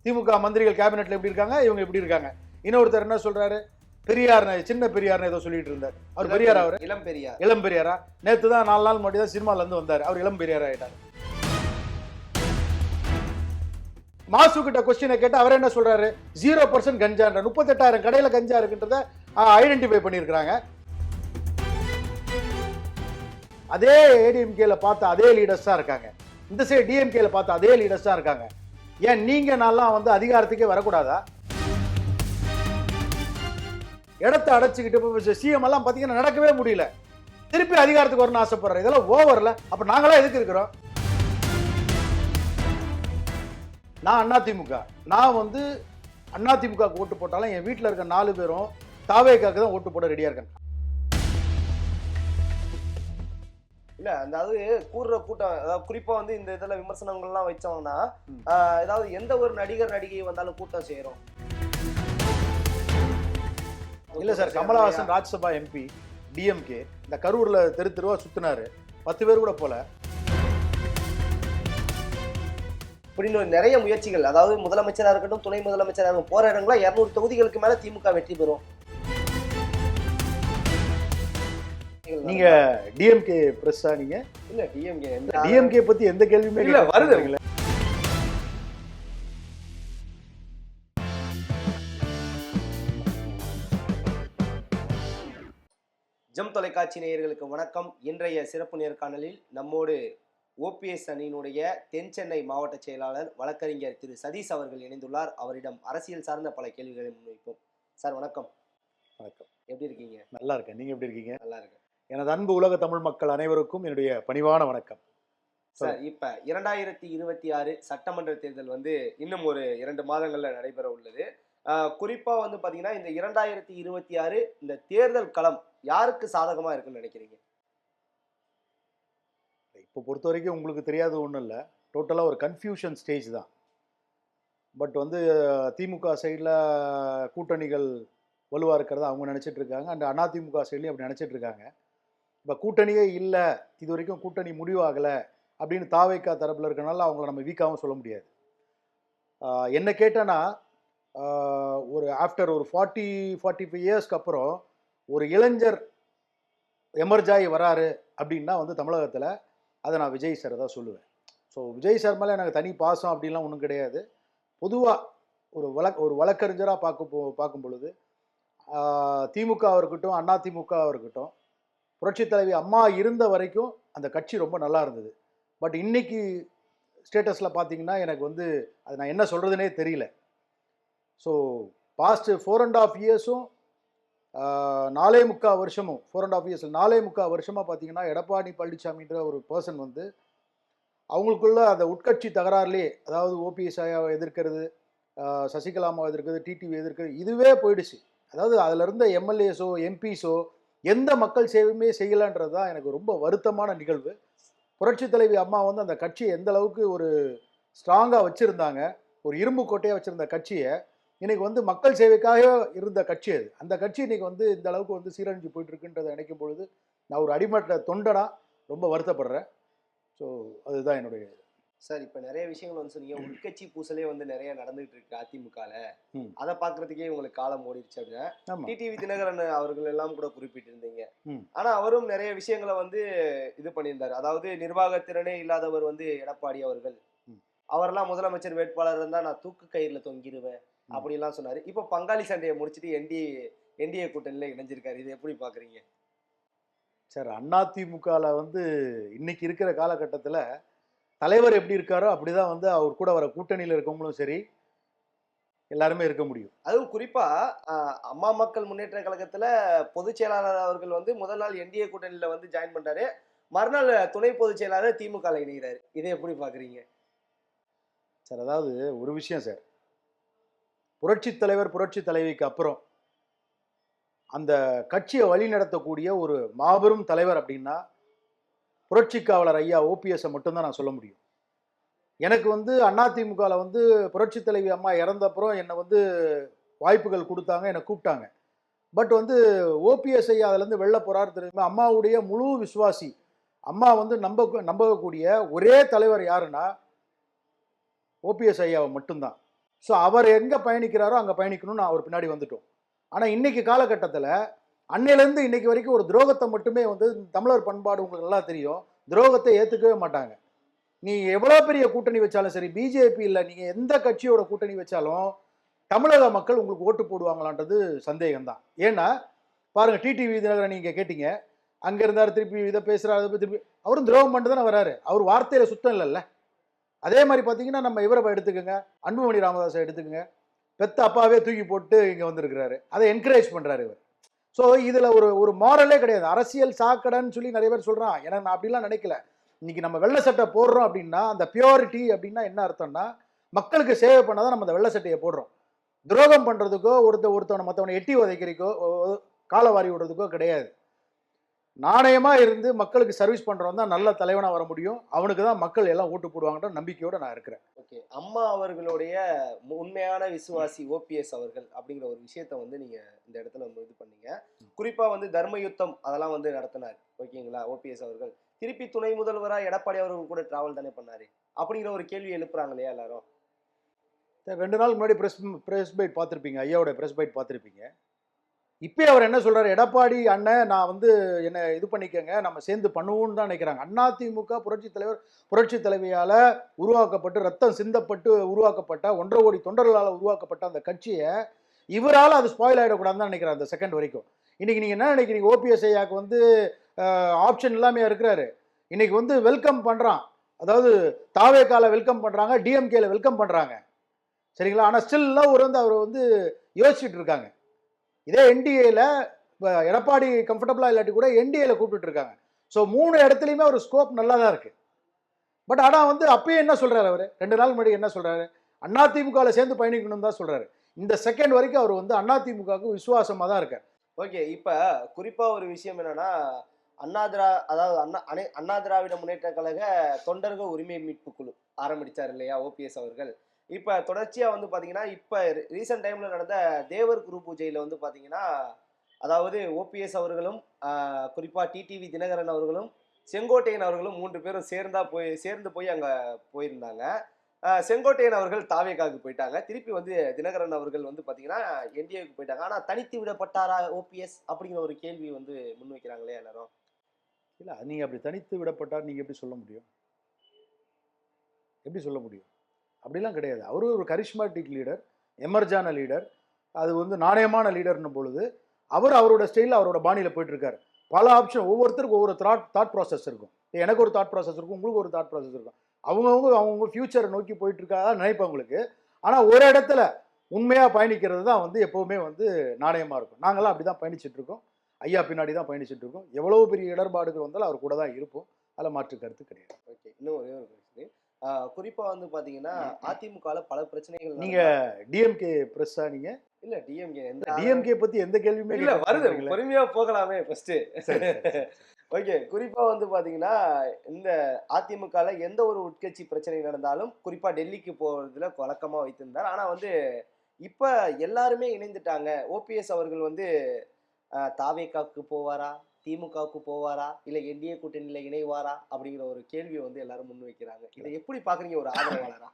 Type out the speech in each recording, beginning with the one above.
திமுக மந்திரிகள் கேபினெட்ல எப்படி இருக்காங்க, இவங்க எப்படி இருக்காங்க. இன்னொருத்தர் என்ன சொல்றாரு, பெரியார் சின்ன பெரியார்னு ஏதோ சொல்லிட்டு இருந்தார். அவர் பெரியார், அவர் இளம் பெரியாரா? நேற்று தான் 4 நாள் முன்னாடி தான் சினிமால இருந்து வந்தார். அவர் இளம் பெரியார் ஆயிட்டார். மாசு கிட்ட கொஸ்டினை கேட்டு அவர் என்ன சொல்றாரு, 0% கஞ்சான்ற 38,000 கடையில கஞ்சா இருக்குன்றத ஐடென்டிஃபை பண்ணியிருக்கிறாங்க. அதே ஏடிஎம்கேல பார்த்த அதே லீடர்ஸ் தான் இருக்காங்க, இந்த சைடு டிஎம்கேல பார்த்த அதே லீடர்ஸ் தான் இருக்காங்க. ஏன் நீங்க நான்லாம் வந்து அதிகாரத்துக்கே வரக்கூடாதா? இடத்தை அடைச்சிக்கிட்டு சிஎம் எல்லாம் பாத்தீங்கன்னா நடக்கவே முடியல, திருப்பி அதிகாரத்துக்கு வரணும்னு ஆசைப்படுற. இதெல்லாம் ஓவர்ல. அப்ப நாங்களா எதுக்கு இருக்கிறோம்? நான் அதிமுக, நான் வந்து அதிமுக ஓட்டு போட்டாலும் என் வீட்டில் இருக்க 4 பேரும் தாவேக்காக்கு தான் ஓட்டு போட ரெடியா இருக்காங்க. இல்ல அதாவது கூடுற கூட்டம், அதாவது குறிப்பா வந்து இந்த இதுல விமர்சனங்கள்லாம் வச்சோம்னா, ஏதாவது எந்த ஒரு நடிகர் நடிகை வந்தாலும் கூட்டம் சேரும். இல்ல சார், கமலஹாசன் ராஜ்யசபா எம்பி டிஎம்கே இந்த கரூர்ல தெருவா சுத்தினாரு, 10 பேர் கூட போல. இப்படின்னு நிறைய முயற்சிகள், அதாவது முதலமைச்சரா இருக்கட்டும், துணை முதலமைச்சரா இருக்கட்டும், போற இடங்களா 200 தொகுதிகளுக்கு மேல திமுக வெற்றி பெறும். நீங்க டிஎம்கே பிரஸ்ஸா? நீங்க இல்ல டிஎம்கே பத்தி எந்த கேள்வியுமே இல்ல வருது. ஜெம் தொலைக்காட்சி நேயர்களுக்கு வணக்கம். இன்றைய சிறப்பு நேர்காணலில் நம்மோடு ஓபிஎஸ் அணியினுடைய தென் சென்னை மாவட்ட செயலாளர் வழக்கறிஞர் திரு சதீஷ் அவர்கள் இணைந்துள்ளார். அவரிடம் அரசியல் சார்ந்த பல கேள்விகளை முன்வைப்போம். சார் வணக்கம். வணக்கம். எப்படி இருக்கீங்க? நல்லா இருக்கேன். நீங்க எப்படி இருக்கீங்க? நல்லா இருக்கேன். எனது அன்பு உலக தமிழ் மக்கள் அனைவருக்கும் என்னுடைய பணிவான வணக்கம். சார், இப்ப 2026 சட்டமன்ற தேர்தல் வந்து இன்னும் ஒரு 2 மாதங்கள்ல நடைபெற உள்ளது. குறிப்பா வந்து பாத்தீங்கன்னா இந்த 2026 இந்த தேர்தல் களம் யாருக்கு சாதகமா இருக்குன்னு நினைக்கிறீங்க? இப்போ பொறுத்த வரைக்கும் உங்களுக்கு தெரியாத ஒன்றும் இல்லை, டோட்டலாக ஒரு கன்ஃபியூஷன் ஸ்டேஜ் தான். பட் வந்து திமுக சைடில் கூட்டணிகள் வலுவாக இருக்கிறதா அவங்க நினச்சிட்டு இருக்காங்க, அண்ட் அதிமுக சைட்லையும் அப்படி நினச்சிட்டு இருக்காங்க. இப்போ கூட்டணியே இல்லை, இது வரைக்கும் கூட்டணி முடிவாகலை அப்படின்னு தாவேக்கா தரப்பில் இருக்கனால அவங்கள நம்ம வீக்காகவும் சொல்ல முடியாது. என்ன கேட்டேன்னா, ஒரு ஆஃப்டர் ஒரு 40-45 இயர்ஸ்க்கு அப்புறம் ஒரு இளைஞர் எமர்ஜ் ஆகி வராரு அப்படின்னா வந்து தமிழகத்தில் அதை நான் விஜய் சார் தான் சொல்லுவேன். ஸோ விஜய் சார் மேலே எனக்கு தனி பாசம் அப்படின்லாம் ஒன்றும் கிடையாது. பொதுவாக ஒரு வழக்கறிஞராக பார்க்கும் பொழுது திமுகவாக இருக்கட்டும், அதிமுகவாக இருக்கட்டும், புரட்சித் தலைவி அம்மா இருந்த வரைக்கும் அந்த கட்சி ரொம்ப நல்லா இருந்தது. பட் இன்னைக்கு ஸ்டேட்டஸில் பார்த்தீங்கன்னா எனக்கு வந்து அது நான் என்ன சொல்கிறதுனே தெரியல. ஸோ பாஸ்ட் 4.5 இயர்ஸும் 4.25 வருஷமும் 4.5 இயர்ஸ் 4.25 வருஷமாக பார்த்தீங்கன்னா எடப்பாடி பழனிசாமின்ற ஒரு பர்சன் வந்து அவங்களுக்குள்ள அந்த உட்கட்சி தகராறுலேயே, அதாவது ஓபிஎஸ் ஐயாவை எதிர்க்கிறது, சசிகலாமாவை எதிர்க்கிறது, டிடிவி எதிர்க்கிறது, இதுவே போயிடுச்சு. அதாவது அதில் இருந்த எம்எல்ஏஸோ எம்பிஸோ எந்த மக்கள் சேவையுமே செய்யலைன்றது தான் எனக்கு ரொம்ப வருத்தமான நிகழ்வு. புரட்சி தலைவி அம்மா வந்து அந்த கட்சியை எந்த அளவுக்கு ஒரு ஸ்ட்ராங்காக வச்சுருந்தாங்க, ஒரு இரும்பு கோட்டையாக வச்சுருந்த கட்சியை இன்னைக்கு வந்து மக்கள் சேவைக்காக இருந்த கட்சி அது. அந்த கட்சி இன்னைக்கு வந்து இந்த அளவுக்கு வந்து சீரழிஞ்சு போயிட்டு இருக்குன்றதை நினைக்கும் பொழுது நான் ஒரு அடிமட்ட தொண்டனா ரொம்ப வருத்தப்படுறேன். ஸோ அதுதான் என்னுடைய. சார், இப்ப நிறைய விஷயங்கள் வந்து சொன்னீங்க. உட்கட்சி பூசலே வந்து நிறைய நடந்துகிட்டு இருக்கு அதிமுகல. அதை பாக்குறதுக்கே உங்களுக்கு காலம் ஓடிடுச்சு அப்படின்னா டிடிவி தினகரன் அவர்கள் எல்லாம் கூட குறிப்பிட்டிருந்தீங்க. ஆனா அவரும் நிறைய விஷயங்களை வந்து இது பண்ணியிருந்தாரு. அதாவது நிர்வாகத்திறனே இல்லாதவர் வந்து எடப்பாடி அவர்கள், அவரெல்லாம் முதலமைச்சர் வேட்பாளர் இருந்தா நான் தூக்கு கயிறுல தொங்கிடுவேன் அப்படிலாம் சொன்னாரு. இப்ப பங்காளி சண்டையை முடிச்சுட்டு என்டிஏ கூட்டணியில இணைஞ்சிருக்காரு. இது எப்படி பாக்குறீங்க சார்? அதிமுகல வந்து இன்னைக்கு இருக்கிற காலகட்டத்தில் தலைவர் எப்படி இருக்காரோ அப்படிதான் வந்து அவர் கூட வர கூட்டணியில் இருக்கவங்களும் சரி எல்லாருமே இருக்க முடியும். அதுவும் குறிப்பா அம்மா மக்கள் முன்னேற்ற கழகத்துல பொதுச் செயலாளர் அவர்கள் வந்து முதல் நாள் என்டிஏ கூட்டணியில வந்து ஜாயின் பண்றாரு, மறுநாள் துணை பொதுச் செயலாளர் திமுக இணைகிறாரு. இதை எப்படி பாக்குறீங்க சார்? அதாவது ஒரு விஷயம் சார், புரட்சி தலைவர் புரட்சி தலைவிக்கு அப்புறம் அந்த கட்சியை வழி நடத்தக்கூடிய ஒரு மாபெரும் தலைவர் அப்படின்னா புரட்சி காவலர் ஐயா ஓபிஎஸ் மட்டும்தான் நான் சொல்ல முடியும். எனக்கு வந்து அதிமுகவில் வந்து புரட்சி தலைவி அம்மா இறந்தப்புறம் என்னை வந்து வாய்ப்புகள் கொடுத்தாங்க, என்னை கூப்பிட்டாங்க. பட் வந்து ஓபிஎஸ் ஐயா அதுலேருந்து வெளில போகிறாரு தெரியுமா? அம்மாவுடைய முழு விசுவாசி, அம்மா வந்து நம்பக்கூடிய ஒரே தலைவர் யாருன்னா ஓபிஎஸ் ஐயாவை மட்டும்தான். ஸோ அவர் எங்கே பயணிக்கிறாரோ அங்கே பயணிக்கணும்னு அவர் பின்னாடி வந்துட்டோம். ஆனால் இன்னைக்கு காலகட்டத்தில் அன்னையிலேருந்து இன்னைக்கு வரைக்கும் ஒரு துரோகத்தை மட்டுமே வந்து தமிழர் பண்பாடு உங்களுக்கு நல்லா தெரியும், துரோகத்தை ஏற்றுக்கவே மாட்டாங்க. நீ எவ்வளோ பெரிய கூட்டணி வச்சாலும் சரி, பிஜேபி இல்லை, நீங்கள் எந்த கட்சியோட கூட்டணி வச்சாலும் தமிழக மக்கள் உங்களுக்கு ஓட்டு போடுவாங்களான்றது சந்தேகம்தான். ஏன்னா பாருங்கள், டிடிவி தினகரன் நீங்கள் கேட்டீங்க, அங்கே இருந்தார், திருப்பி இதை பேசுகிறார், அதை திருப்பி அவரும் துரோகம் பண்ணிட்டு தானே வராரு. அவர் வார்த்தையில் சுத்தம் இல்லைல்ல. அதே மாதிரி பார்த்தீங்கன்னா நம்ம இவரை எடுத்துக்கோங்க, அன்புமணி ராமதாஸை எடுத்துக்கோங்க, பெத்த அப்பாவே தூக்கி போட்டு இங்கே வந்திருக்கிறாரு, அதை என்கரேஜ் பண்ணுறாரு இவர். ஸோ இதில் ஒரு மாரலே கிடையாது. அரசியல் சாக்கடைன்னு சொல்லி நிறைய பேர் சொல்கிறான். எனக்கு நான் அப்படிலாம் நினைக்கல. இன்னைக்கு நம்ம வெள்ளை சட்டை போடுறோம் அப்படின்னா அந்த பியூரிட்டி அப்படின்னா என்ன அர்த்தம்னா, மக்களுக்கு சேவை பண்ணாதான் நம்ம அந்த வெள்ளை சட்டையை போடுறோம். துரோகம் பண்ணுறதுக்கோ ஒருத்தவனை மற்றவனை எட்டி உதைக்கிறதுக்கோ காலவாரி விடுறதுக்கோ கிடையாது. நாணயமாக இருந்து மக்களுக்கு சர்வீஸ் பண்ணுறவன் தான் நல்ல தலைவனாக வர முடியும். அவனுக்கு தான் மக்கள் எல்லாம் ஓட்டு போடுவாங்கன்ற நம்பிக்கையோடு நான் இருக்கிறேன். ஓகே, அம்மா அவர்களுடைய உண்மையான விசுவாசி ஓபிஎஸ் அவர்கள் அப்படிங்கிற ஒரு விஷயத்த வந்து நீங்கள் இந்த இடத்துல இது பண்ணீங்க. குறிப்பாக வந்து தர்ம யுத்தம் அதெல்லாம் வந்து நடத்தினார். ஓகேங்களா, ஓபிஎஸ் அவர்கள் திருப்பி துணை முதல்வராக எடப்பாடி அவர்கள் கூட டிராவல் தானே பண்ணார் அப்படிங்கிற ஒரு கேள்வி எழுப்புறாங்க இல்லையா எல்லாரும்? 2 நாள் முன்னாடி ப்ரெஸ் பைட் பார்த்துருப்பீங்க, ஐயாவோட ப்ரெஸ் பைட் பார்த்துருப்பீங்க. இப்போ அவர் என்ன சொல்கிறார், எடப்பாடி அண்ணன் நான் வந்து என்னை இது பண்ணிக்கங்க, நம்ம சேர்ந்து பண்ணுவோம்னு தான் நினைக்கிறாங்க. அதிமுக புரட்சி தலைவியால் உருவாக்கப்பட்டு ரத்தம் சிந்தப்பட்டு உருவாக்கப்பட்ட 1.5 கோடி தொண்டர்களால் உருவாக்கப்பட்ட அந்த கட்சியை இவரால் அது ஸ்பாயில் ஆகிடக்கூடாதுன்னு தான் நினைக்கிறார் அந்த செகண்ட் வரைக்கும். இன்றைக்கி நீங்கள் என்ன நினைக்கிறீங்க, ஓபிஎஸ் ஐயாவுக்கு வந்து ஆப்ஷன் இல்லாமல் இருக்கிறாரு. இன்றைக்கி வந்து வெல்கம் பண்ணுறான், அதாவது தாவேக்கால வெல்கம் பண்ணுறாங்க, டிஎம்கேல வெல்கம் பண்ணுறாங்க, சரிங்களா. ஆனால் ஸ்டில்லாம் அவர் வந்து யோசிச்சுட்டு இருக்காங்க. இதே என்டிஏல எடப்பாடி கம்ஃபர்டபுளாக இல்லாட்டி கூட என்டிஏல கூப்பிட்டு இருக்காங்க. ஸோ 3 இடத்துலையுமே ஒரு ஸ்கோப் நல்லா தான் இருக்குது. பட் ஆனால் வந்து அப்பயே என்ன சொல்கிறார் அவர், 2 நாள் முன்னாடி என்ன சொல்கிறாரு, அதிமுகவில் சேர்ந்து பயணிக்கணும்னு தான் சொல்கிறாரு. இந்த செகண்ட் வரைக்கும் அவர் வந்து அதிமுகவுக்கு விசுவாசமாக தான் இருக்கார். ஓகே, இப்போ குறிப்பாக ஒரு விஷயம் என்னன்னா, அண்ணா திராவிட முன்னேற்ற கழக தொண்டர்கள் உரிமை மீட்பு குழு ஆரம்பிச்சார் இல்லையா ஓபிஎஸ் அவர்கள். இப்போ தொடர்ச்சியாக வந்து பார்த்தீங்கன்னா, இப்போ ரீசெண்ட் டைமில் நடந்த தேவர் குரு பூஜையில் வந்து பார்த்தீங்கன்னா, அதாவது ஓபிஎஸ் அவர்களும் குறிப்பாக டிடிவி தினகரன் அவர்களும் செங்கோட்டையன் அவர்களும் 3 பேரும் சேர்ந்து போய் அங்கே போயிருந்தாங்க. செங்கோட்டையன் அவர்கள் தாவேகாவுக்கு போயிட்டாங்க, திருப்பி வந்து தினகரன் அவர்கள் வந்து பார்த்தீங்கன்னா என்டிஏவுக்கு போயிட்டாங்க. ஆனால் தனித்து விடப்பட்டாரா ஓபிஎஸ் அப்படிங்கிற ஒரு கேள்வி வந்து முன்வைக்கிறாங்களே எல்லாரும். இல்லை, நீங்கள் அப்படி தனித்து விடப்பட்டார் நீங்கள் எப்படி சொல்ல முடியும்? அப்படிலாம் கிடையாது. அவரு ஒரு கரிஷ்மாட்டிக் லீடர், எமர்ஜான லீடர், அது வந்து நாணயமான லீடர்னும் பொழுது அவரோட ஸ்டைலில் அவரோட பாணியில் போயிட்டுருக்காரு. பல ஆப்ஷன், ஒவ்வொருத்தருக்கும் ஒவ்வொரு தாட் ப்ராசஸ் இருக்கும். எனக்கு ஒரு தாட் ப்ராசஸ் இருக்கும், உங்களுக்கு ஒரு தாட் ப்ராசஸ் இருக்கும். அவங்கவுங்க ஃப்யூச்சரை நோக்கி போயிட்டுருக்காதா நினைப்பவங்களுக்கு. ஆனால் ஒரு இடத்துல உண்மையாக பயணிக்கிறது தான் வந்து எப்போவுமே வந்து நாணயமாக இருக்கும். நாங்களாம் அப்படி தான் பயணிச்சுட்ருக்கோம், ஐயா பின்னாடி தான் பயணிச்சுட்ருக்கோம். எவ்வளோ பெரிய இடர்பாடுகள் வந்தாலும் அவர் கூட தான் இருப்போம், அதில் மாற்று கருத்து கிடையாது. ஓகே, இன்னும் ஒரே ஒரு பிரச்சனை, குறிப்பாக வந்து பார்த்தீங்கன்னா அதிமுகவில் பல பிரச்சனைகள். நீங்கள் டிஎம்கே ப்ரெஸ்ஸா? நீங்கள் இல்லை டிஎம்கே பற்றி எந்த கேள்வியுமே இல்லை, வருது, பொறுமையாக போகலாமே ஃபஸ்ட்டு. ஓகே, குறிப்பாக வந்து பார்த்தீங்கன்னா இந்த அதிமுகவில் எந்த ஒரு உட்கட்சி பிரச்சனை நடந்தாலும் குறிப்பாக டெல்லிக்கு போகிறதுல வழக்கமாக வைத்திருந்தார். ஆனால் வந்து இப்போ எல்லாருமே இணைந்துட்டாங்க. ஓபிஎஸ் அவர்கள் வந்து தாவேகாவுக்கு போவாரா, திமுகவுக்கு போவாரா, இல்லை என்டிஏ கூட்டணியில் இணைவாரா அப்படிங்கிற ஒரு கேள்வியை வந்து எல்லாரும் முன் வைக்கிறாங்க. இதை எப்படி பார்க்குறீங்க ஒரு ஆதரவாளரா?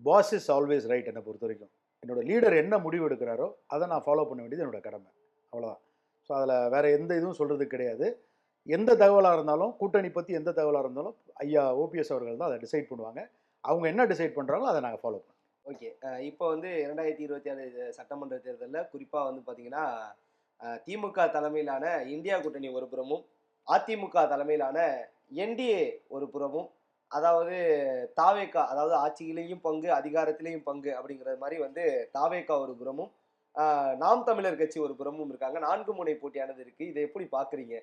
Boss is always right. என்னை பொறுத்த வரைக்கும் என்னோட லீடர் என்ன முடிவு எடுக்கிறாரோ அதை நான் ஃபாலோ பண்ண வேண்டியது என்னோட கடமை, அவ்வளோதான். ஸோ அதில் வேறு எந்த இதுவும் சொல்கிறது கிடையாது. எந்த தகவலாக இருந்தாலும், கூட்டணி பற்றி எந்த தகவலாக இருந்தாலும் ஐயா ஓபிஎஸ் அவர்கள் தான் அதை டிசைட் பண்ணுவாங்க. அவங்க என்ன டிசைட் பண்ணுறாங்களோ அதை நாங்கள் ஃபாலோ பண்ணுவோம். ஓகே, இப்போ வந்து 2026 சட்டமன்ற தேர்தலில் குறிப்பாக வந்து பார்த்தீங்கன்னா திமுக தலைமையிலான இந்தியா கூட்டணி ஒரு புறமும், அதிமுக தலைமையிலான என்டிஏ ஒரு புறமும், அதாவது தாவேகா, அதாவது ஆட்சியிலையும் பங்கு அதிகாரத்திலையும் பங்கு அப்படிங்கிறது மாதிரி வந்து தாவேகா ஒரு புறமும், நாம் தமிழர் கட்சி ஒரு புறமும் இருக்காங்க. 4 முனை போட்டியானது இருக்கு. இதை எப்படி பாக்குறீங்க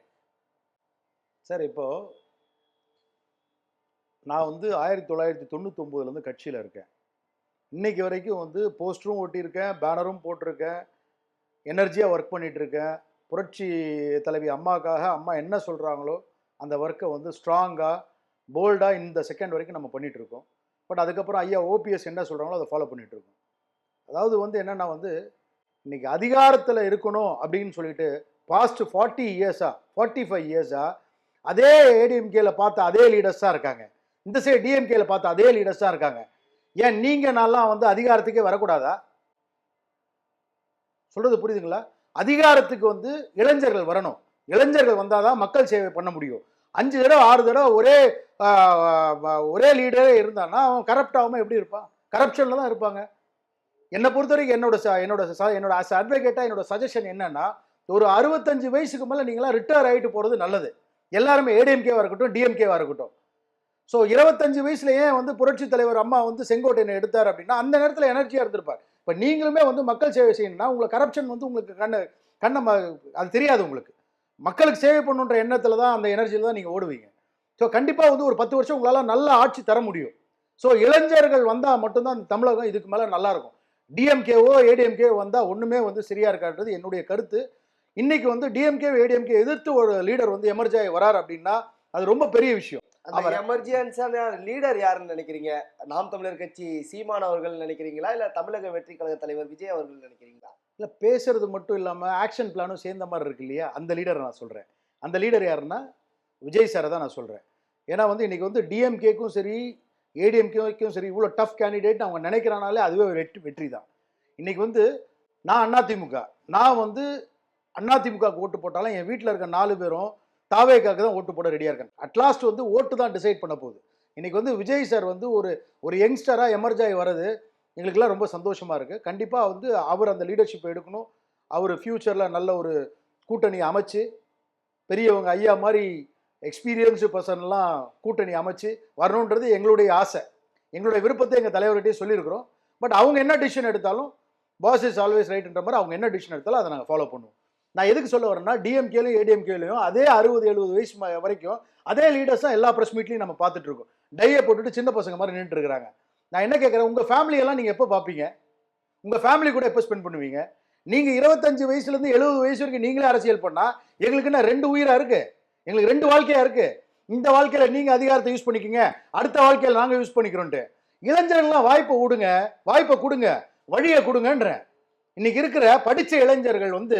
சார்? இப்போ நான் வந்து 1999 கட்சியில் இருக்கேன். இன்னைக்கு வரைக்கும் வந்து போஸ்டரும் ஒட்டியிருக்கேன், பேனரும் போட்டிருக்கேன், எனர்ஜியாக ஒர்க் பண்ணிட்டு இருக்கேன். புரட்சி தலைவி அம்மாக்காக அம்மா என்ன சொல்கிறாங்களோ அந்த ஒர்க்கை வந்து ஸ்ட்ராங்காக போல்டாக இந்த செகண்ட் வரைக்கும் நம்ம பண்ணிகிட்ருக்கோம். பட் அதுக்கப்புறம் ஐயா ஓபிஎஸ் என்ன சொல்கிறாங்களோ அதை ஃபாலோ பண்ணிகிட்ருக்கோம். அதாவது வந்து என்னென்னா வந்து இன்றைக்கி அதிகாரத்தில் இருக்கணும் அப்படின்னு சொல்லிட்டு பாஸ்ட் 40 இயர்ஸாக 45 இயர்ஸாக அதே ஏடிஎம்கேல பார்த்த அதே லீடர்ஸ் தான் இருக்காங்க, இந்த சைடு டிஎம்கேல பார்த்த அதே லீடர்ஸ் தான் இருக்காங்க. ஏன் நீங்க நான்லாம் வந்து அதிகாரத்துக்கே வரக்கூடாதா? சொல்றது புரியுதுங்களா? அதிகாரத்துக்கு வந்து இளைஞர்கள் வரணும். இளைஞர்கள் வந்தாதான் மக்கள் சேவை பண்ண முடியும். 5 தடவை 6 தடவை ஒரே லீடரே இருந்தான்னா அவன் கரப்ட் ஆகாம எப்படி இருப்பான்? கரப்ஷன்ல தான் இருப்பாங்க. என்னை பொறுத்த வரைக்கும் என்னோட அட்வொகேட்டா என்னோட சஜஷன் என்னன்னா, ஒரு 65 வயசுக்கு மேல நீங்களாம் ரிட்டையர் ஆகிட்டு போறது நல்லது. எல்லாருமே ஏடிஎம்கேவா இருக்கட்டும், டிஎம்கேவா இருக்கட்டும். ஸோ 25 வயசுல ஏன் வந்து புரட்சி தலைவர் அம்மா வந்து செங்கோட்டையனை எடுத்தார் அப்படின்னா, அந்த நேரத்தில் எனர்ஜியா இருந்திருப்பார். இப்போ நீங்களுமே வந்து மக்கள் சேவை செய்யணும்னா உங்களுக்கு கரப்ஷன் வந்து உங்களுக்கு கண்ணை அது தெரியாது உங்களுக்கு. மக்களுக்கு சேவை பண்ணுன்ற எண்ணத்துல தான், அந்த எனர்ஜியில் தான் நீங்க ஓடுவீங்க. ஸோ கண்டிப்பா வந்து ஒரு 10 வருஷம் உங்களால நல்ல ஆட்சி தர முடியும். ஸோ இளைஞர்கள் வந்தா மட்டும்தான் இந்த தமிழகம் இதுக்கு மேல நல்லா இருக்கும். டிஎம்கேவோ ஏடிஎம்கேவோ வந்தா ஒண்ணுமே வந்து சரியா இருக்கான்றது என்னுடைய கருத்து. இன்னைக்கு வந்து டிஎம்கே ஏடிஎம்கே எதிர்த்து ஒரு லீடர் வந்து எமர்ஜ் ஆகி வரார் அப்படின்னா அது ரொம்ப பெரிய விஷயம். அந்த எமர்ஜென்சியான லீடர் யாருன்னு நினைக்கிறீங்க? நாம் தமிழர் கட்சி சீமான் அவர்கள் நினைக்கிறீங்களா, இல்ல தமிழக வெற்றி கழக தலைவர் விஜய் அவர்கள் நினைக்கிறீங்களா? இல்ல பேசுறது மட்டும் இல்லாம ஆக்ஷன் பிளானும் சேர்ந்த மாதிரி இருக்கு இல்லையா? அந்த லீடர் நான் சொல்றேன். அந்த லீடர் யாருன்னா விஜய் சாரை தான் நான் சொல்றேன். ஏன்னா வந்து இன்னைக்கு வந்து டிஎம்கேக்கும் சரி ஏடிஎம்கேக்கும் சரி இவ்வளோ டஃப் கேண்டிடேட் அவங்க நினைக்கிறானாலே அதுவே ஒரு வெற்றி தான். இன்னைக்கு வந்து நான் வந்து அதிமுக ஓட்டு போட்டாலும் என் வீட்டில் இருக்க 4 பேரும் தாவேக்காக்கு தான் ஓட்டு போட ரெடியாக இருக்காங்க. அட்லாஸ்ட் வந்து ஓட்டு தான் டிசைட் பண்ண போகுது. இன்னைக்கு வந்து விஜய் சார் வந்து ஒரு யங்ஸ்டராக எமர்ஜ் ஆகி வர்றது எங்களுக்கெல்லாம் ரொம்ப சந்தோஷமா இருக்கு. கண்டிப்பாக வந்து அவர் அந்த லீடர்ஷிப் எடுக்கணும். அவர் ஃபியூச்சரில் நல்ல ஒரு கூட்டணி அமைச்சு பெரியவங்க ஐயா மாதிரி எக்ஸ்பீரியன்ஸு பர்சன்லாம் கூட்டணி அமைச்சு வரணுன்றது எங்களுடைய ஆசை, எங்களுடைய விருப்பத்தை எங்கள் தலைவர்கிட்டே சொல்லியிருக்கிறோம். பட் அவங்க என்ன டிசிஷன் எடுத்தாலும் பாஸ் இஸ் ஆல்வேஸ் ரைட்ன்ற மாதிரி அவங்க என்ன டிசிஷன் எடுத்தாலும் அதை நாங்கள் ஃபாலோ பண்ணுவோம். நான் எதுக்கு சொல்ல வரேன்னா, டிஎம்கேலையும் ஏடிஎம்கேலையும் அதே 60-70 வயசு வரைக்கும் அதே லீடர்ஸ் தான் எல்லா ப்ரெஸ் மீட்லையும் நம்ம பார்த்துட்டு இருக்கோம். டையை போட்டுட்டு சின்ன பசங்க மாதிரி நின்றுட்டு இருக்கிறாங்க. நான் என்ன கேட்குறேன், உங்கள் ஃபேமிலியெல்லாம் நீங்கள் எப்போ பார்ப்பீங்க? உங்கள் ஃபேமிலி கூட எப்போ ஸ்பெண்ட் பண்ணுவீங்க? நீங்கள் 25 வயசுலேருந்து 70 வயசு வரைக்கும் நீங்களே அரசியல் பண்ணால் எங்களுக்கு என்ன 2 உயிராக இருக்குது? எங்களுக்கு 2 வாழ்க்கையாக இருக்குது. இந்த வாழ்க்கையில் நீங்கள் அதிகாரத்தை யூஸ் பண்ணிக்கிங்க, அடுத்த வாழ்க்கையில் நாங்கள் யூஸ் பண்ணிக்கிறோன்ட்டு. இளைஞர்கள்லாம் வாய்ப்பை விடுங்க, வாய்ப்பை கொடுங்க, வழியை கொடுங்கன்றேன். இன்னைக்கு இருக்கிற படித்த இளைஞர்கள் வந்து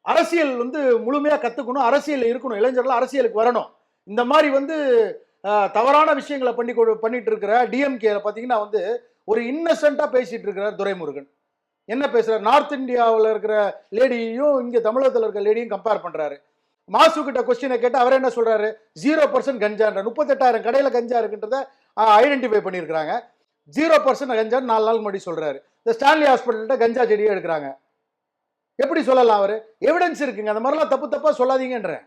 அரசியல் வந்து முழுமையாக கற்றுக்கணும், அரசியல் இருக்கணும், இளைஞர்கள் அரசியலுக்கு வரணும். இந்த மாதிரி வந்து தவறான விஷயங்களை பண்ணிட்டு இருக்கிற டிஎம்கே பார்த்தீங்கன்னா வந்து ஒரு இன்னசென்ட்டாக பேசிட்டு இருக்கிறார் துரைமுருகன். என்ன பேசுறாரு, நார்த் இந்தியாவில் இருக்கிற லேடியையும் இங்கே தமிழகத்தில் இருக்கிற லேடியும் கம்பேர் பண்ணுறாரு. மாசு கிட்ட கொஸ்டினை கேட்டு அவர் என்ன சொல்றாரு, 0% கஞ்சான்ற 38,000 கடையில் கஞ்சா இருக்குன்றத ஐடென்டிஃபை பண்ணியிருக்கிறாங்க. 0% கஞ்சான்னு 4 நாள் முன்னாடி சொல்றாரு. இந்த ஸ்டான்லி ஹாஸ்பிட்டல்கிட்ட கஞ்சா செடியை எடுக்கிறாங்க. எப்படி சொல்லலாம்? அவர் எவிடன்ஸ் இருக்குங்க. அந்த மாதிரிலாம் தப்பா சொல்லாதீங்கன்றேன்.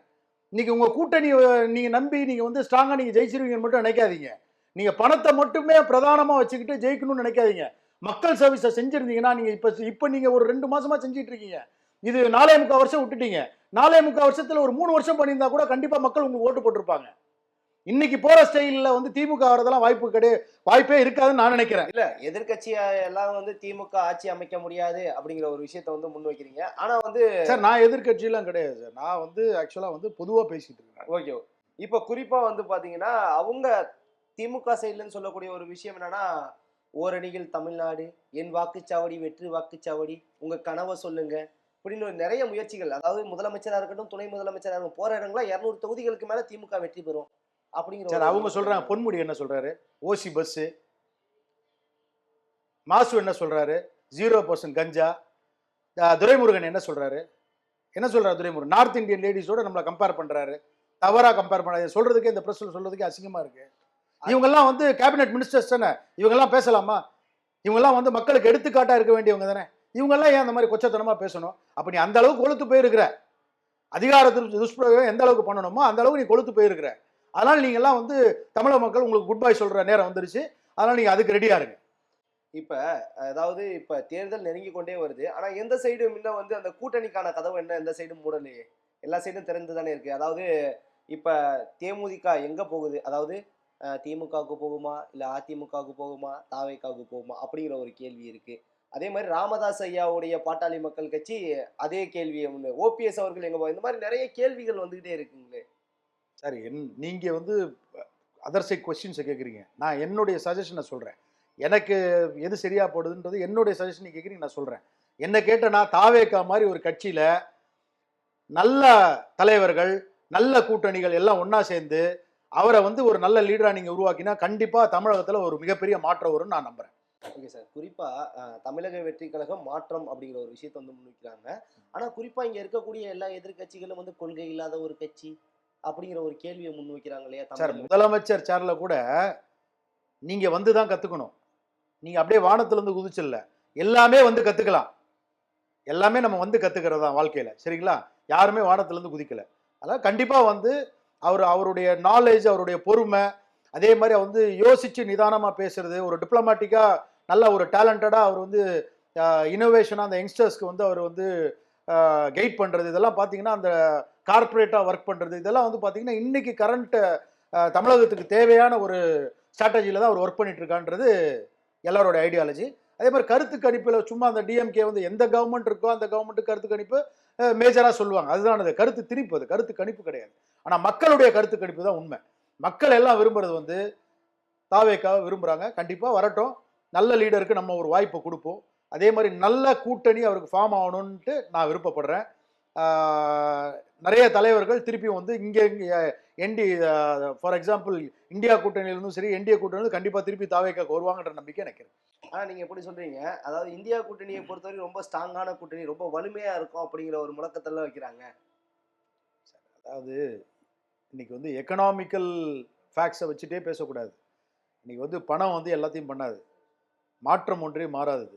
இன்னைக்கு உங்க கூட்டணி நீங்க நம்பி நீங்க வந்து ஸ்ட்ராங்கா நீங்க ஜெயிச்சிருவீங்கன்னு மட்டும் நினைக்காதீங்க. நீங்க பணத்தை மட்டுமே பிரதானமா வச்சுக்கிட்டு ஜெயிக்கணும்னு நினைக்காதீங்க. மக்கள் சர்வீஸை செஞ்சிருந்தீங்கன்னா நீங்க இப்ப நீங்க ஒரு 2 மாசமா செஞ்சிட்டு இருக்கீங்க. இது 4.25 வருஷம் விட்டுட்டீங்க. 4.25 வருஷத்துல ஒரு 3 வருஷம் பண்ணியிருந்தா கூட கண்டிப்பா மக்கள் உங்களுக்கு ஓட்டு போட்டிருப்பாங்க. இன்னைக்கு போற ஸ்டைல்ல வந்து திமுக வரதெல்லாம் வாய்ப்பே இருக்காதுன்னு நான் நினைக்கிறேன். இல்ல எதிர்கட்சியா எல்லாம் வந்து திமுக ஆட்சி அமைக்க முடியாது அப்படிங்கிற ஒரு விஷயத்த வந்து முன் வைக்கிறீங்க. ஆனா வந்து சார் நான் எதிர்கட்சியெல்லாம் கிடையாது சார். நான் வந்து ஆக்சுவலா வந்து பொதுவா பேசிட்டு இருக்கேன். ஓகே. இப்ப குறிப்பா வந்து பாத்தீங்கன்னா அவங்க திமுக சைட்லன்னு சொல்லக்கூடிய ஒரு விஷயம் என்னன்னா, ஓரணியில் தமிழ்நாடு, என் வாக்குச்சாவடி வெற்றி வாக்குச்சாவடி, உங்க கனவை சொல்லுங்க அப்படின்னு நிறைய முயற்சிகள். அதாவது முதலமைச்சரா இருக்கட்டும், துணை முதலமைச்சரா இருக்கட்டும், போற இடங்களா 200 தொகுதிகளுக்கு மேல திமுக வெற்றி பெறும் அப்படிங்கிற. சார் அவங்க சொல்றாங்க. பொன்முடி என்ன சொல்றாரு, ஓசி பஸ். மாசு என்ன சொல்றாரு, 0% கஞ்சா. துரைமுருகன் என்ன சொல்றாரு துரைமுருகன் நார்த் இந்தியன் லேடிஸோட நம்மளை கம்பேர் பண்றாரு. தவறா கம்பேர் பண்ண சொல்றதுக்கு இந்த பிரஸ்ல சொல்றதுக்கு அசிங்கமா இருக்கு. இவங்கெல்லாம் வந்து கேபினெட் மினிஸ்டர்ஸ் தானே, இவங்கெல்லாம் பேசலாமா? இவங்கெல்லாம் வந்து மக்களுக்கு எடுத்துக்காட்டா இருக்க வேண்டியவங்க தானே. இவங்கெல்லாம் ஏன் அந்த மாதிரி கொச்சத்தனமா பேசணும்? அப்ப நீ அந்த அளவுக்கு கொளுத்து போயிருக்கிற, அதிகாரத்தில் துஷ்பிரயோகம் எந்த அளவுக்கு பண்ணணுமோ அந்த அளவுக்கு நீ கொளுத்து போயிருக்கிற. அதனால நீங்க எல்லாம் வந்து தமிழக மக்கள் உங்களுக்கு குட் பை சொல்ற நேரம் வந்துருச்சு. அதனால நீங்க அதுக்கு ரெடியா இருங்க. இப்ப அதாவது இப்ப தேர்தல் நெருங்கி கொண்டே வருது. ஆனா எந்த சைடு முன்ன வந்து அந்த கூட்டணிக்கான கதவு என்ன, எந்த சைடும் மூடலையே, எல்லா சைடும் திறந்து தானே இருக்கு. அதாவது இப்ப தேமுதிக எங்க போகுது, அதாவது திமுகவுக்கு போகுமா இல்ல அதிமுகவுக்கு போகுமா தாவேக்காவுக்கு போகுமா அப்படிங்கிற ஒரு கேள்வி இருக்கு. அதே மாதிரி ராமதாஸ் ஐயாவுடைய பாட்டாளி மக்கள் கட்சி அதே கேள்வியை முன்ன, ஓபிஎஸ் அவர்கள் எங்க போகும், இந்த மாதிரி நிறைய கேள்விகள் வந்துகிட்டே இருக்குங்களே. சரி, நீங்க வந்து அதர் சைட் கொஸ்டின்ஸை கேட்குறீங்க. நான் என்னுடைய சஜஷனை சொல்றேன். எனக்கு எது சரியா போடுதுன்றது என்னுடைய சஜஷன் கேட்குறீங்க, நான் சொல்றேன். என்ன கேட்டனா தாவேக்கா மாதிரி ஒரு கட்சியில நல்ல தலைவர்கள் நல்ல கூட்டணிகள் எல்லாம் ஒன்னா சேர்ந்து அவரை வந்து ஒரு நல்ல லீடரா நீங்க உருவாக்கினா கண்டிப்பா தமிழகத்துல ஒரு மிகப்பெரிய மாற்றம் வரும்னு நான் நம்புறேன். Okay sir. குறிப்பா தமிழக வெற்றி கழகம் மாற்றம் அப்படிங்கிற ஒரு விஷயத்தை வந்து முன்வைக்கிறாங்க. ஆனா குறிப்பா இங்க இருக்கக்கூடிய எல்லா எதிர்க்கட்சிகளும் வந்து கொள்கை இல்லாத ஒரு கட்சி அப்படிங்கிற ஒரு கேள்வியை முன்வைக்கிறாங்க இல்லையா? சார், முதலமைச்சர் சேர்ல கூட நீங்க வந்து தான் கத்துக்கணும். நீங்க அப்படியே வானத்துல இருந்து குதிச்சிடல. எல்லாமே வந்து கத்துக்கலாம். எல்லாமே நம்ம வந்து கத்துக்கிறது தான் வாழ்க்கையில. சரிங்களா? யாருமே வானத்துல இருந்து குதிக்கல. அதனால கண்டிப்பா வந்து அவருடைய நாலேஜ், அவருடைய பொறுமை, அதே மாதிரி வந்து யோசிச்சு நிதானமா பேசுறது, ஒரு டிப்ளமேட்டிக்கா நல்ல ஒரு டேலண்டடா அவர் வந்து இனோவேஷனா அந்த யங்ஸ்டர்ஸ்க்கு வந்து அவர் வந்து கைட் பண்றது, இதெல்லாம் பார்த்தீங்கன்னா அந்த கார்ப்பரேட்டா ஒர்க் பண்றது, இதெல்லாம் வந்து பார்த்தீங்கன்னா இன்னைக்கு கரண்ட் தமிழகத்துக்கு தேவையான ஒரு ஸ்ட்ராட்டஜியில தான் அவர் ஒர்க் பண்ணிட்டு இருக்கான்றது எல்லாரோட ஐடியாலஜி. அதே மாதிரி கருத்து கணிப்புல சும்மா அந்த டிஎம்கே வந்து எந்த கவர்மெண்ட் இருக்கோ அந்த கவர்மெண்ட் கருத்து கணிப்பு மேஜரா சொல்லுவாங்க. அதுதான் அது கருத்து திணிப்பு, அது கருத்து கணிப்பு கிடையாது. ஆனா மக்களுடைய கருத்து கணிப்பு தான் உண்மை. மக்கள் எல்லாம் விரும்புறது வந்து தாவேக்காவை விரும்புறாங்க. கண்டிப்பா வரட்டும். நல்ல லீடருக்கு நம்ம ஒரு வாய்ப்பை கொடுப்போம். அதே மாதிரி நல்ல கூட்டணி அவருக்கு ஃபார்ம் ஆகணும்ட்டு நான் விருப்பப்படுறேன். நிறைய தலைவர்கள் திருப்பியும் வந்து இங்கே என்டி ஃபார் எக்ஸாம்பிள் இந்தியா கூட்டணியிலிருந்தும் சரி, என்டிஏ கூட்டணியிலும் கண்டிப்பா திருப்பி தாவேக்காக்கு வருவாங்கன்ற நம்பிக்கை எனக்கு இருக்கு. ஆனா நீங்க எப்படி சொல்றீங்க? அதாவது இந்தியா கூட்டணியை பொறுத்தவரை ரொம்ப ஸ்ட்ராங்கான கூட்டணி, ரொம்ப வலிமையா இருக்கும் அப்படிங்கிற ஒரு முழக்கத்தெல்லாம் வைக்கிறாங்க. அதாவது இன்னைக்கு வந்து எக்கனாமிக்கல் ஃபேக்ட்ஸை வச்சுட்டே பேசக்கூடாது. இன்னைக்கு வந்து பணம் வந்து எல்லாத்தையும் பண்ணாது. மாற்றம் ஒன்றே மாறாதது.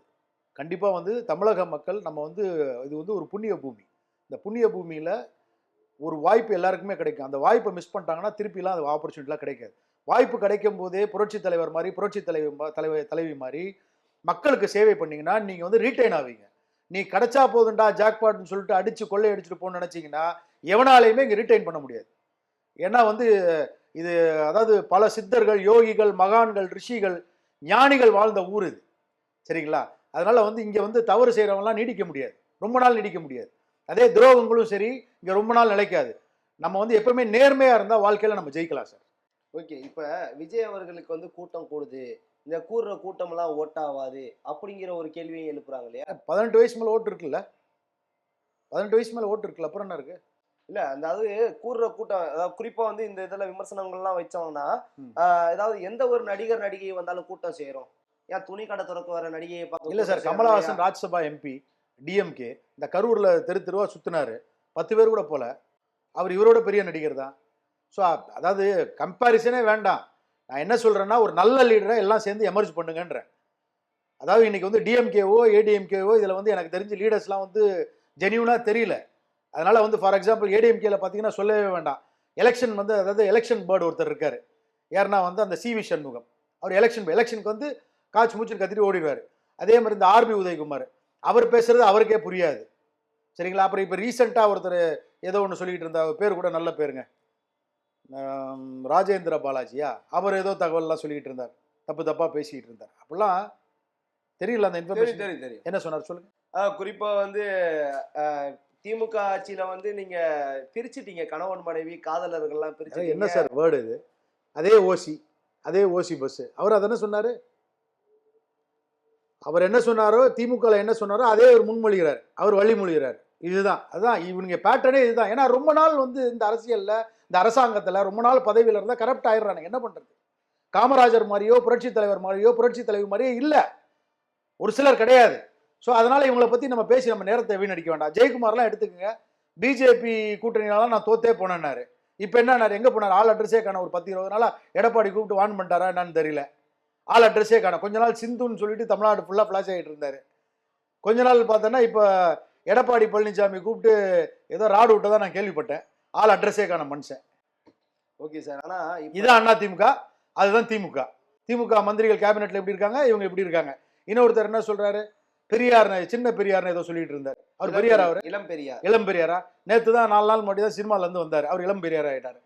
கண்டிப்பா வந்து தமிழக மக்கள் நம்ம வந்து இது வந்து ஒரு புண்ணிய பூமி. இந்த புண்ணிய பூமியில ஒரு வாய்ப்பு எல்லாருக்குமே கிடைக்கும். அந்த வாய்ப்பை மிஸ் பண்ணிட்டாங்கன்னா திருப்பிலாம் அது ஆப்பர்ச்சுனிட்டிலாம் கிடைக்காது. வாய்ப்பு கிடைக்கும் போதே புரட்சி தலைவர் மாதிரி, புரட்சி தலைவி மாதிரி மக்களுக்கு சேவை பண்ணீங்கன்னா நீங்க வந்து ரீட்டைன் ஆவீங்க. நீ கிடைச்சா போதுண்டா ஜாக்பாட்னு சொல்லிட்டு அடிச்சு கொள்ளை அடிச்சுட்டு போகணும்னு நினைச்சீங்கன்னா எவனாலையுமே இங்க ரீட்டைன் பண்ண முடியாது. ஏன்னா வந்து இது அதாவது பல சித்தர்கள், யோகிகள், மகான்கள், ரிஷிகள், ஞானிகள் வாழ்ந்த ஊர் இது. சரிங்களா? அதனால வந்து இங்க வந்து தவறு செய்யறவங்கலாம் நீடிக்க முடியாது, ரொம்ப நாள் நீடிக்க முடியாது. அதே துரோகங்களும் சரி இங்க ரொம்ப நாள் நிலைக்காது. நம்ம வந்து எப்பவுமே நேர்மையா இருந்தா வாழ்க்கையில நம்ம ஜெயிக்கலாம் சார். ஓகே. இப்ப விஜய் அவர்களுக்கு வந்து கூட்டம் கூடுது, இந்த கூடுற கூட்டம் எல்லாம் ஓட்டாவாது அப்படிங்கிற ஒரு கேள்வியை எழுப்புறாங்க இல்லையா? 18 வயசு மேல ஓட்டு இருக்குல்ல, 18 வயசு மேல ஓட்டு இருக்குல்ல, அப்புறம் என்ன இருக்கு? இல்ல அதாவது கூடுற கூட்டம், அதாவது குறிப்பா வந்து இந்த இதுல விமர்சனங்கள்லாம் வச்சோம்னா, ஏதாவது எந்த ஒரு நடிகர் நடிகை வந்தாலும் கூட்டம் சேரும். ஏன் துணி கடை திறக்க வர நடிகையை பார்க்க இல்ல சார், கமலஹாசன் ராஜ்யசபா எம்பி டிஎம்கே இந்த கரூர்ல தெரு தெருவா சுத்தினாரு, 10 பேர் கூட போல. அவர் இவரோட பெரிய நடிகர் தான். ஸோ அதாவது கம்பேரிசனே வேண்டாம். நான் என்ன சொல்றேன்னா ஒரு நல்ல லீடரை எல்லாம் சேர்ந்து எமர்ஜ் பண்ணுங்கன்றேன். அதாவது இன்னைக்கு வந்து டிஎம்கேவோ ஏடிஎம்கேவோ இதுல வந்து எனக்கு தெரிஞ்ச லீடர்ஸ்லாம் வந்து ஜெனியூனா தெரியல. அதனால வந்து ஃபார் எக்ஸாம்பிள் ஏடிஎம்கேல பார்த்தீங்கன்னா சொல்லவே வேண்டாம். எலெக்ஷன் வந்து அதாவது எலெக்ஷன் பேர்டு ஒருத்தர் இருக்காரு. யாருன்னா வந்து அந்த சிவி சண்முகம். அவர் எலெக்ஷனுக்கு வந்து காய்ச்சி மூச்சுன்னு கத்திட்டு ஓடிடுவார். அதே மாதிரி இந்த ஆர்பி உதயகுமார், அவர் பேசுறது அவருக்கே புரியாது. சரிங்களா? அப்புறம் இப்போ ரீசெண்டாக ஒருத்தர் ஏதோ ஒன்று சொல்லிட்டு இருந்தார், பேர் கூட நல்ல பேருங்க, ராஜேந்திர பாலாஜியா, அவர் ஏதோ தகவல்லாம் சொல்லிட்டு இருந்தார், தப்பா பேசிட்டு இருந்தார். அப்படிலாம் தெரியல அந்த இன்ஃபர்மேஷன். தெரியும். என்ன சொன்னார் சொல்லுங்க. குறிப்பா வந்து திமுக ஆட்சியில வந்து நீங்க பிரிச்சுட்டீங்க, கணவன் மனைவி காதலர்கள்லாம் பிரிச்சு. என்ன சார் வேர்டு இது? அதே ஓசி பஸ். அவர் அதென்ன சொன்னாரு? அவர் என்ன சொன்னாரோ, திமுக என்ன சொன்னாரோ அதே அவர் முன்மொழிகிறார், அவர் வழிமொழிகிறார். இதுதான் அதான் இவனுங்க பேட்டர்னே இதுதான். ஏன்னா ரொம்ப நாள் வந்து இந்த அரசியல்ல இந்த அரசாங்கத்துல ரொம்ப நாள் பதவியில இருந்தா கரப்ட் ஆயிடுறாங்க. என்ன பண்றது? காமராஜர் மாதிரியோ புரட்சி தலைவர் மாதிரியோ புரட்சி தலைவர் மாதிரியோ இல்ல, ஒரு சிலர் கிடையாது. ஸோ அதனால இவங்களை பத்தி நம்ம பேசி நம்ம நேரத்தை வீணடிக்க வேண்டாம். ஜெயக்குமார்லாம் எடுத்துக்கங்க, பிஜேபி கூட்டணியால நான் தோத்தே போனேன்னாரு. இப்போ என்ன எங்க போனார்? ஆள் அட்ரஸே காண. ஒரு 10-20 நாளா எடப்பாடி கூப்பிட்டு வான் பண்ணிட்டாரா என்னன்னு தெரியல. ஆள் அட்ரஸே காண. கொஞ்ச நாள் சிந்துன்னு சொல்லிட்டு தமிழ்நாடு ஃபுல்லா ஃபிளாஷ் ஆகிட்டு இருந்தாரு. கொஞ்ச நாள் பார்த்தோன்னா இப்போ எடப்பாடி பழனிசாமி கூப்பிட்டு ஏதோ ராடு விட்டதான் நான் கேள்விப்பட்டேன். ஆள் அட்ரஸே காண மனுஷன். Okay sir. ஆனா இதான் அதிமுக, அதுதான் திமுக. திமுக மந்திரிகள் கேபினெட்ல எப்படி இருக்காங்க, இவங்க எப்படி இருக்காங்க. இன்னொருத்தர் என்ன சொல்றாரு, பெரியார், சின்ன பெரியார்னு ஏதோ சொல்லிட்டு இருந்தார். அவர் பெரியார், அவர் இளம் பெரியாரா? நேற்று தான் 4 நாள் மட்டும் தான் சினிமால இருந்து வந்தார், அவர் இளம் பெரியார் ஆயிட்டாரு.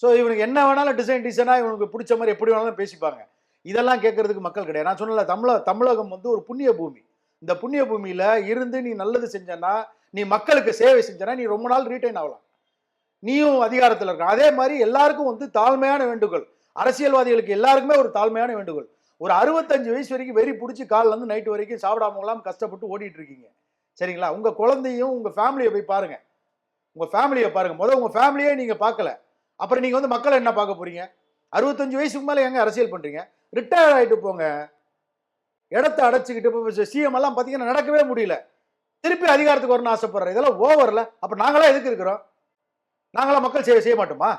ஸோ இவனுக்கு என்ன வேணாலும் டிசைனா இவனுக்கு பிடிச்ச மாதிரி எப்படி வேணாலும் பேசிப்பாங்க. இதெல்லாம் கேட்கறதுக்கு மக்கள் கிடையாது. நான் சொன்னல, தமிழகம் வந்து ஒரு புண்ணிய பூமி. இந்த புண்ணிய பூமியில இருந்து நீ நல்லது செஞ்சனா, நீ மக்களுக்கு சேவை செஞ்சனா நீ ரொம்ப நாள் ரீட்டைன் ஆகலாம். நீயும் அதிகாரத்தில் இருக்க. அதே மாதிரி எல்லாருக்கும் வந்து தாழ்மையான வேண்டுகோள், அரசியல்வாதிகளுக்கு எல்லாருக்குமே ஒரு தாழ்மையான வேண்டுகோள். ஒரு 65 வயசு வரைக்கும் வெறி பிடிச்சி காலில் இருந்து நைட்டு வரைக்கும் சாப்பிடாமலாம் கஷ்டப்பட்டு ஓடிட்டு இருக்கீங்க. சரிங்களா? உங்க குழந்தையும் உங்க ஃபேமிலியை போய் பாருங்க. உங்க ஃபேமிலியை பாருங்க. முதல்ல உங்க ஃபேமிலியே நீங்க பார்க்கல. அப்புறம் நீங்கள் வந்து மக்களை என்ன பார்க்க போறீங்க? 65 வயசுக்கு மேலே எங்க அரசியல் பண்ணுறீங்க? ரிட்டையர் ஆகிட்டு போங்க. இடத்த அடைச்சிக்கிட்டு இப்போ சிஎம் எல்லாம் பார்த்தீங்கன்னா நடக்கவே முடியல. திருப்பி அதிகாரத்துக்கு வரணும்னு ஆசைப்படுறேன். இதெல்லாம் ஓவர்ல. அப்போ நாங்களாம் எதுக்கு இருக்கிறோம்? நாங்களாம் மக்கள் செய்ய மாட்டோமா?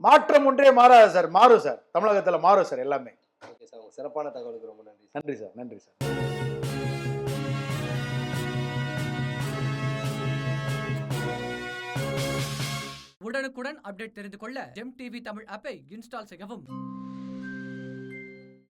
மாற்றம் ஒன்றே மாறாது சார். மாறும் சார். தமிழகத்தில் மாறும் சார் எல்லாமே. ஓகே சார், உங்க சிறப்பான தகவலுக்கு ரொம்ப நன்றி. நன்றி சார். நன்றி சார். உடனுக்குடன் அப்டேட் தெரிந்து கொள்ள ஜெம் டிவி தமிழ் ஆப்பை இன்ஸ்டால் செய்யவும்.